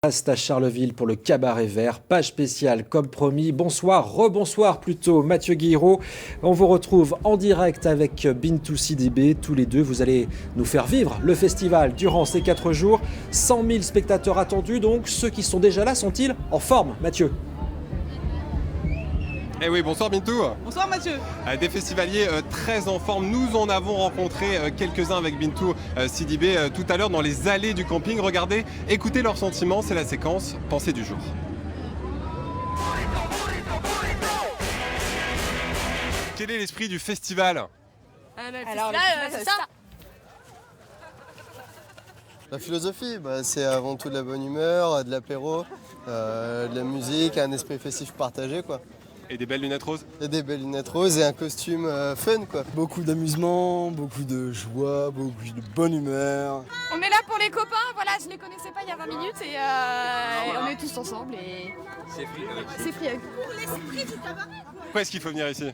Reste à Charleville pour le Cabaret Vert, page spéciale comme promis. Bonsoir, rebonsoir plutôt Mathieu Guiraud. On vous retrouve en direct avec Bintou Sidibé. Tous les deux, vous allez nous faire vivre le festival durant ces 4 jours. 100 000 spectateurs attendus, donc ceux qui sont déjà là sont-ils en forme, Mathieu? Eh oui, bonsoir Bintou. Bonsoir Mathieu. Des festivaliers très en forme. Nous en avons rencontré quelques-uns avec Bintou Sidibé tout à l'heure dans les allées du camping. Regardez, écoutez leurs sentiments, c'est la séquence Pensée du jour. Quel est l'esprit du festival? Alors là, c'est ça. La philosophie, c'est avant tout de la bonne humeur, de l'apéro, de la musique, un esprit festif partagé, quoi. Et des belles lunettes roses? Et des belles lunettes roses et un costume fun, quoi. Beaucoup d'amusement, beaucoup de joie, beaucoup de bonne humeur. On est là pour les copains, voilà, je les connaissais pas il y a 20 minutes et on est tous ensemble et c'est free. Pour l'esprit du cabaret. Pourquoi est-ce qu'il faut venir ici?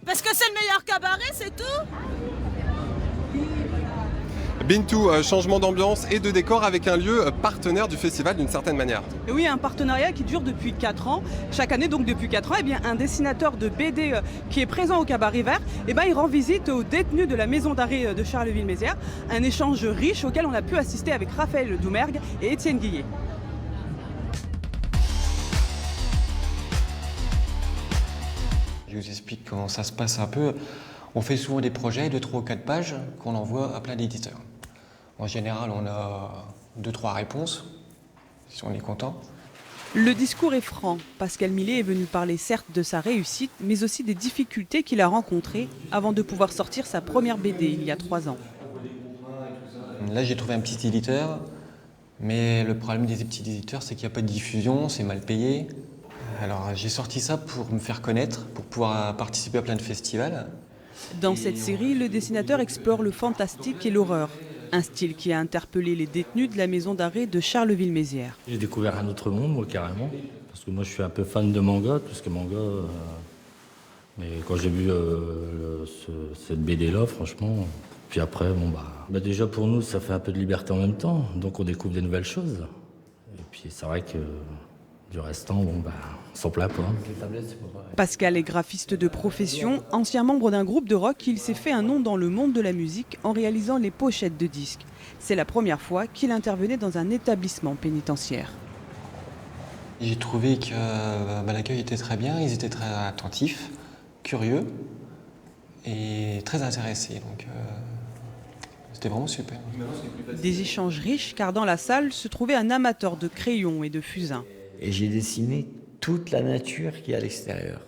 Parce que c'est le meilleur cabaret, c'est tout. Bintou, changement d'ambiance et de décor avec un lieu partenaire du festival d'une certaine manière. Et oui, un partenariat qui dure depuis 4 ans. Chaque année, donc depuis 4 ans, un dessinateur de BD qui est présent au Cabaret Vert, il rend visite aux détenus de la maison d'arrêt de Charleville-Mézières. Un échange riche auquel on a pu assister avec Raphaël Doumergue et Étienne Guillet. Je vous explique comment ça se passe un peu. On fait souvent des projets de 3 ou 4 pages qu'on envoie à plein d'éditeurs. En général, on a 2-3 réponses, si on est content. Le discours est franc. Pascal Millet est venu parler certes de sa réussite, mais aussi des difficultés qu'il a rencontrées avant de pouvoir sortir sa première BD il y a 3 ans. Là, j'ai trouvé un petit éditeur, mais le problème des petits éditeurs, c'est qu'il n'y a pas de diffusion, c'est mal payé. Alors, j'ai sorti ça pour me faire connaître, pour pouvoir participer à plein de festivals. Dans cette série, le dessinateur explore le fantastique et l'horreur, un style qui a interpellé les détenus de la maison d'arrêt de Charleville-Mézières. J'ai découvert un autre monde, moi, carrément, parce que moi, je suis un peu fan de manga, tout ce qui est manga. Mais quand j'ai vu cette BD-là, franchement, puis après, déjà pour nous, ça fait un peu de liberté en même temps, donc on découvre des nouvelles choses. Et puis c'est vrai que du restant, on s'en plaint pas. Pascal est graphiste de profession, ancien membre d'un groupe de rock, il s'est fait un nom dans le monde de la musique en réalisant les pochettes de disques. C'est la première fois qu'il intervenait dans un établissement pénitentiaire. J'ai trouvé que l'accueil était très bien, ils étaient très attentifs, curieux et très intéressés. Donc c'était vraiment super. Des échanges riches car dans la salle se trouvait un amateur de crayons et de fusains. Et j'ai dessiné toute la nature qui est à l'extérieur.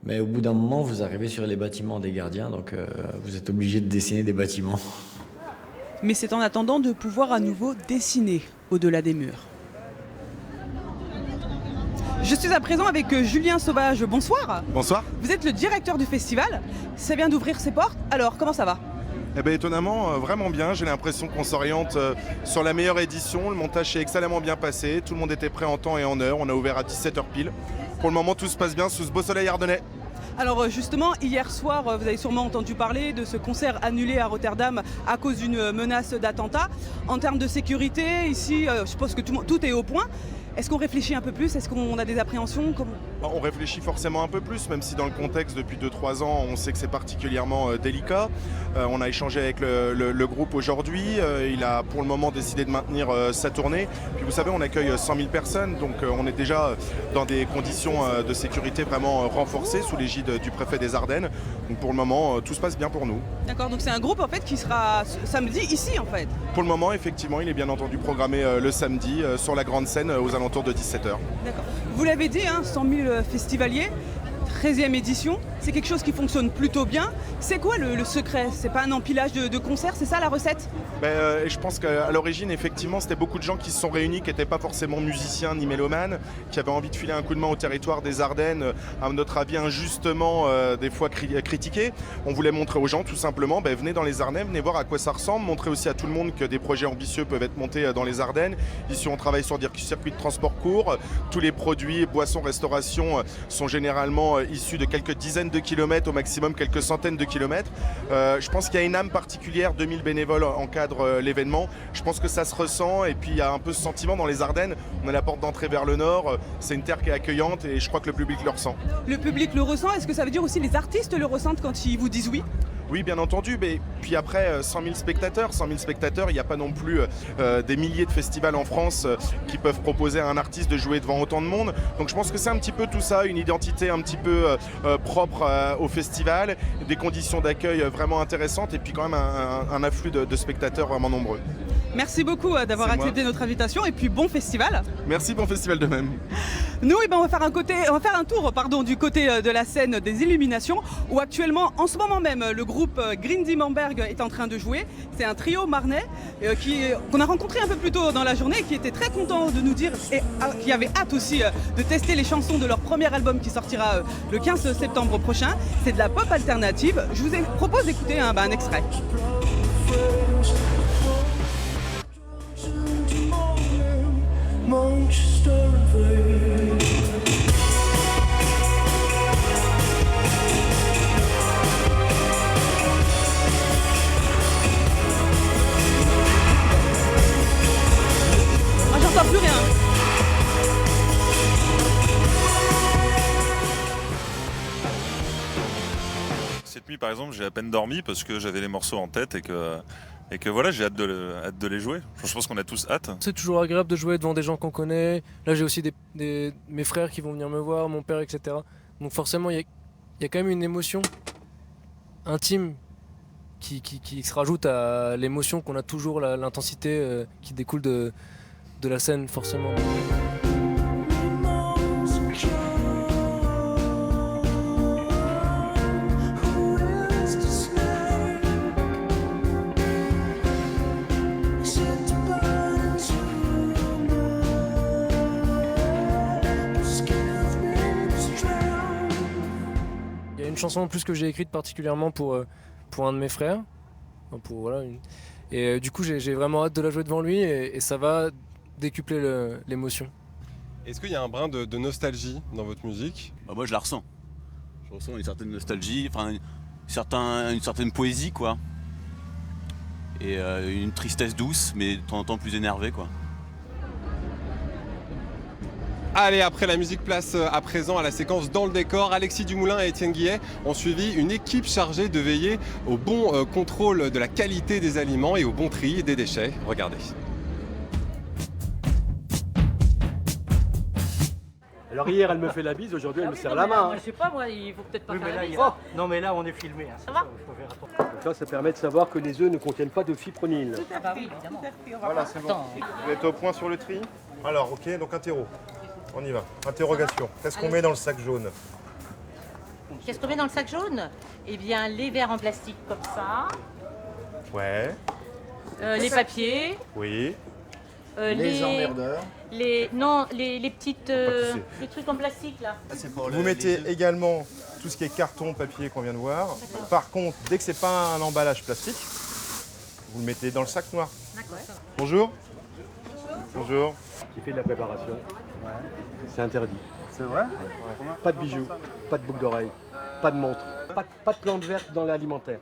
Mais au bout d'un moment, vous arrivez sur les bâtiments des gardiens, donc vous êtes obligé de dessiner des bâtiments. Mais c'est en attendant de pouvoir à nouveau dessiner au-delà des murs. Je suis à présent avec Julien Sauvage. Bonsoir. Bonsoir. Vous êtes le directeur du festival. Ça vient d'ouvrir ses portes. Alors, comment ça va ? Étonnamment, vraiment bien. J'ai l'impression qu'on s'oriente sur la meilleure édition. Le montage s'est excellemment bien passé. Tout le monde était prêt en temps et en heure. On a ouvert à 17h pile. Pour le moment, tout se passe bien sous ce beau soleil ardennais. Alors justement, hier soir, vous avez sûrement entendu parler de ce concert annulé à Rotterdam à cause d'une menace d'attentat. En termes de sécurité, ici, je pense que tout est au point. Est-ce qu'on réfléchit un peu plus? Est-ce qu'on a des appréhensions? On réfléchit forcément un peu plus, même si dans le contexte, depuis 2-3 ans, on sait que c'est particulièrement délicat. On a échangé avec le groupe aujourd'hui. Il a pour le moment décidé de maintenir sa tournée. Puis vous savez, on accueille 100 000 personnes, donc on est déjà dans des conditions de sécurité vraiment renforcées sous l'égide du préfet des Ardennes. Donc pour le moment, tout se passe bien pour nous. D'accord, donc c'est un groupe en fait qui sera samedi ici en fait? Pour le moment, effectivement, il est bien entendu programmé le samedi sur la grande scène aux alentours de 17h. D'accord. Vous l'avez dit, 100 000 festivaliers, 13e édition, c'est quelque chose qui fonctionne plutôt bien. C'est quoi le secret? C'est pas un empilage de concerts, c'est ça la recette? Je pense qu'à l'origine, effectivement, c'était beaucoup de gens qui se sont réunis, qui n'étaient pas forcément musiciens ni mélomanes, qui avaient envie de filer un coup de main au territoire des Ardennes, à notre avis injustement, des fois critiqués. On voulait montrer aux gens tout simplement, venez dans les Ardennes, venez voir à quoi ça ressemble, montrer aussi à tout le monde que des projets ambitieux peuvent être montés dans les Ardennes. Ici, on travaille sur des circuits de transport court. Tous les produits, boissons, restauration sont généralement issus de quelques dizaines de kilomètres, au maximum quelques centaines de kilomètres. Je pense qu'il y a une âme particulière, 2000 bénévoles encadrent l'événement. Je pense que ça se ressent et puis il y a un peu ce sentiment dans les Ardennes. On a la porte d'entrée vers le nord, c'est une terre qui est accueillante et je crois que le public le ressent. Le public le ressent, est-ce que ça veut dire aussi les artistes le ressentent quand ils vous disent oui ? Oui, bien entendu, mais puis après 100 000 spectateurs, il n'y a pas non plus des milliers de festivals en France qui peuvent proposer à un artiste de jouer devant autant de monde. Donc je pense que c'est un petit peu tout ça, une identité un petit peu propre au festival, des conditions d'accueil vraiment intéressantes et puis quand même un afflux de spectateurs vraiment nombreux. Merci beaucoup d'avoir accepté notre invitation et puis bon festival. Merci, bon festival de même. Nous, on va faire un tour du côté de la scène des Illuminations où actuellement, en ce moment même, le groupe Grindy Mamberg est en train de jouer. C'est un trio marnais qu'on a rencontré un peu plus tôt dans la journée et qui était très content de nous dire et qui avait hâte aussi de tester les chansons de leur premier album qui sortira le 15 septembre prochain. C'est de la pop alternative. Je vous propose d'écouter un extrait. Moi j'entends plus rien. Cette nuit par exemple j'ai à peine dormi parce que j'avais les morceaux en tête et que voilà, j'ai hâte de les jouer. Je pense qu'on a tous hâte. C'est toujours agréable de jouer devant des gens qu'on connaît. Là, j'ai aussi mes frères qui vont venir me voir, mon père, etc. Donc forcément, il y a quand même une émotion intime qui se rajoute à l'émotion qu'on a toujours, l'intensité qui découle de la scène, forcément. Une chanson en plus que j'ai écrite particulièrement pour un de mes frères. Et du coup j'ai vraiment hâte de la jouer devant lui et ça va décupler l'émotion. Est-ce qu'il y a un brin de nostalgie dans votre musique ? Moi je la ressens. Je ressens une certaine nostalgie, une certaine poésie quoi. Et une tristesse douce mais de temps en temps plus énervée quoi. Allez, après la musique, place à présent à la séquence dans le décor. Alexis Dumoulin et Étienne Guillet ont suivi une équipe chargée de veiller au bon contrôle de la qualité des aliments et au bon tri des déchets. Regardez. Alors hier elle me fait la bise, aujourd'hui elle me serre la main. Moi, je sais pas, moi, il faut peut-être pas faire la bise. Non mais là on est filmé, hein, ça va. Faut faire attention. Donc là ça permet de savoir que les œufs ne contiennent pas de fipronil. Tout à fait, évidemment. Voilà, c'est bon. Vous êtes au point sur le tri ? Alors, ok, donc interro. On y va. Interrogation. Qu'est-ce qu'on met dans le sac jaune ? Qu'est-ce qu'on met dans le sac jaune ? Eh bien, les verres en plastique comme ça. Ouais. Les papiers. Oui. Les emmerdeurs. Les petites... les trucs en plastique, là. Vous mettez également tout ce qui est carton, papier qu'on vient de voir. Par contre, dès que c'est pas un emballage plastique, vous le mettez dans le sac noir. D'accord. Bonjour. Bonjour. Qui fait de la préparation. C'est interdit. C'est vrai ? Pas de bijoux, pas de boucles d'oreilles, pas de montre, pas de plantes vertes dans l'alimentaire.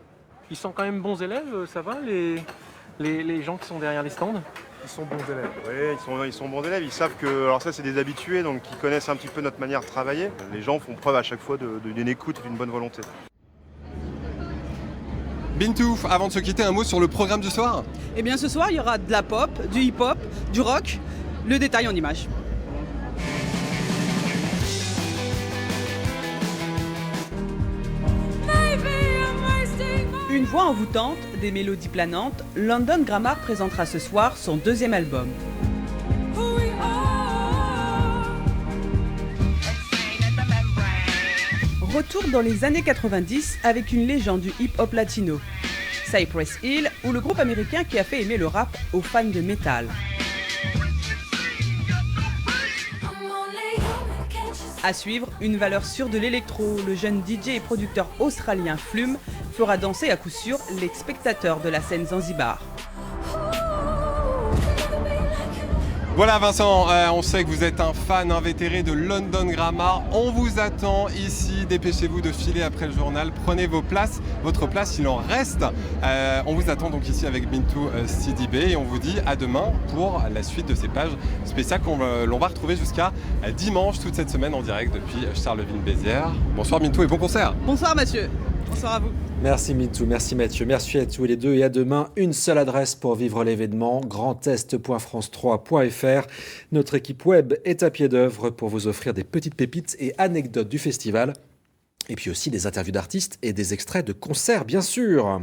Ils sont quand même bons élèves, ça va, les gens qui sont derrière les stands ? Ils sont bons élèves. Oui, ils sont bons élèves. Ils savent que, alors ça c'est des habitués, donc ils connaissent un petit peu notre manière de travailler. Les gens font preuve à chaque fois d'une écoute et d'une bonne volonté. Bintou, avant de se quitter, un mot sur le programme du soir ? Eh bien ce soir, il y aura de la pop, du hip-hop, du rock, le détail en images. Une voix envoûtante, des mélodies planantes, London Grammar présentera ce soir son deuxième album. Retour dans les années 90 avec une légende du hip-hop latino, Cypress Hill, ou le groupe américain qui a fait aimer le rap aux fans de métal. À suivre, une valeur sûre de l'électro, le jeune DJ et producteur australien Flume fera danser à coup sûr les spectateurs de la scène Zanzibar. Voilà Vincent, on sait que vous êtes un fan invétéré de London Grammar. On vous attend ici, dépêchez-vous de filer après le journal. Prenez votre place, il en reste. On vous attend donc ici avec Bintou Sidibé et on vous dit à demain pour la suite de ces pages spéciales l'on va retrouver jusqu'à dimanche toute cette semaine en direct depuis Charleville-Mézières. Bonsoir Bintou et bon concert. Bonsoir Mathieu, bonsoir à vous. Merci Bintou, merci Mathieu, merci à tous les deux et à demain. Une seule adresse pour vivre l'événement, grandest.france3.fr. Notre équipe web est à pied d'œuvre pour vous offrir des petites pépites et anecdotes du festival. Et puis aussi des interviews d'artistes et des extraits de concerts bien sûr.